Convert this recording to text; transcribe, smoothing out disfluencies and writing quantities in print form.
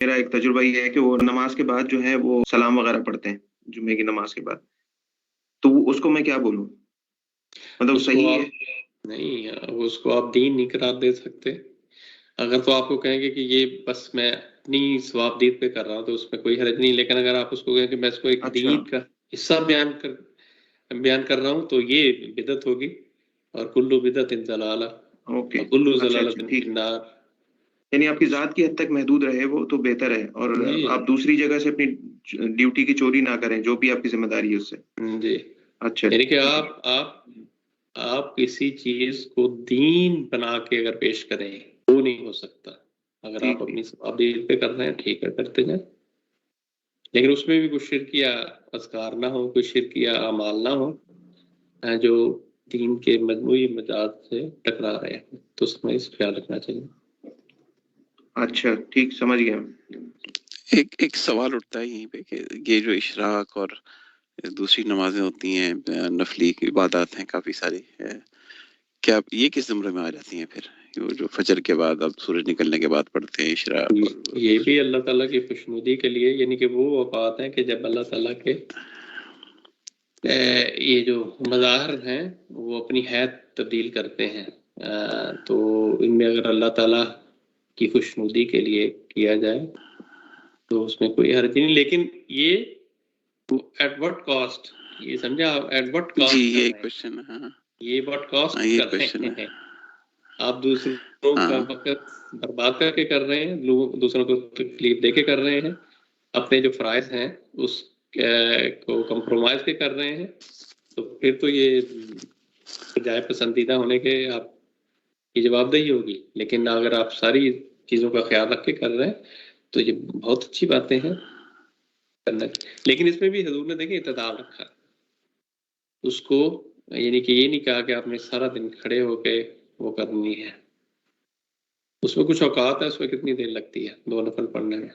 میرا ایک تجربہ یہ ہے کہ وہ نماز کے بعد جو ہے وہ سلام وغیرہ پڑھتے ہیں جمعے کی نماز کے بعد، تو اس کو میں کیا بولوں؟ مطلب اس کو صحیح آپ ہے؟ نہیں، اس کو آپ دین نہیں قرار دے سکتے. اگر تو آپ کو کہیں گے کہ یہ بس میں اپنی ثواب دید پہ کر رہا ہوں تو اس میں کوئی حرج نہیں، لیکن اگر آپ اس کو کہیں کہ میں اس کو ایک اچھا دین کا حصہ بیان کر رہا ہوں تو یہ بدعت ہوگی، اور کلو بدعت ضلالہ اوکے. اور کلو اچھا ضلالت اچھا فی ٹھیک، النار. یعنی آپ کی ذات کی حد تک محدود رہے وہ تو بہتر ہے، اور جی آپ دوسری جگہ سے اپنی ڈیوٹی کی چوری نہ کریں، جو بھی آپ کی ذمہ داری ہے اس سے. جی، اچھا یعنی کہ ٹھیک ہے. آپ کسی چیز کو دین بنا کے اگر پیش کریں وہ نہیں ہو سکتا. اگر آپ ٹھیک اپنی ٹھیک. ثواب دید پہ کر رہے ہیں ٹھیک ہے، کرتے جائیں، لیکن اس میں بھی کوئی شرکیہ اذکار نہ ہو، کوئی شرکیہ اعمال نہ ہو جو دین کے مجموعی مجاز سے ٹکرا رہے ہیں، تو اس میں اس خیال رکھنا چاہیے. اچھا ٹھیک، سمجھ گیا. ایک سوال اٹھتا ہے یہیں پہ کہ یہ جو اشراق اور دوسری نمازیں ہوتی ہیں، نفلی عبادات ہیں کافی ساری، کیا یہ کس زمرے میں آ جاتی ہیں پھر؟ وہ جو فجر کے بعد اب سورج نکلنے کے بعد پڑھتے ہیں اشراق اور یہ بھی اللہ تعالیٰ کی خوشنودی کے لیے، یعنی کہ وہ اوقات ہیں کہ جب اللہ تعالیٰ کے یہ جو مظاہر ہیں وہ اپنی حیت تبدیل کرتے ہیں، تو ان میں اگر اللہ تعالیٰ کی خوشنودی کے لیے کیا جائے تو اس میں کوئی حرج نہیں، لیکن یہ ایٹ وٹ کاسٹ، یہ سمجھا آپ، ایٹ وٹ جی کاسٹ یہ کر ایک رہے ہیں، کوشچن ہے. ہاں یہ وٹ کاسٹ یہ کر کوشچن رہے ہے. ہیں. آپ دوسروں کا ہاں وقت برباد کر کے کر رہے ہیں، دوسروں کو تکلیف دے کے کر رہے ہیں، اپنے جو فرائض ہیں اس کو کمپرومائز کے کر رہے ہیں، تو پھر تو یہ بجائے پسندیدہ ہونے کے آپ کی جواب دہی ہوگی. لیکن اگر آپ ساری چیزوں کا خیال رکھ کے کر رہے ہیں تو یہ بہت اچھی باتیں ہیں کرنا. لیکن اس میں بھی حضور نے دیکھیں اعتدال رکھا اس کو، یعنی کہ یہ نہیں کہا کہ آپ نے سارا دن کھڑے ہو کے وہ کرنی ہے. اس میں کچھ اوقات ہے، اس میں کتنی دیر لگتی ہے 2 نفل پڑھنے میں.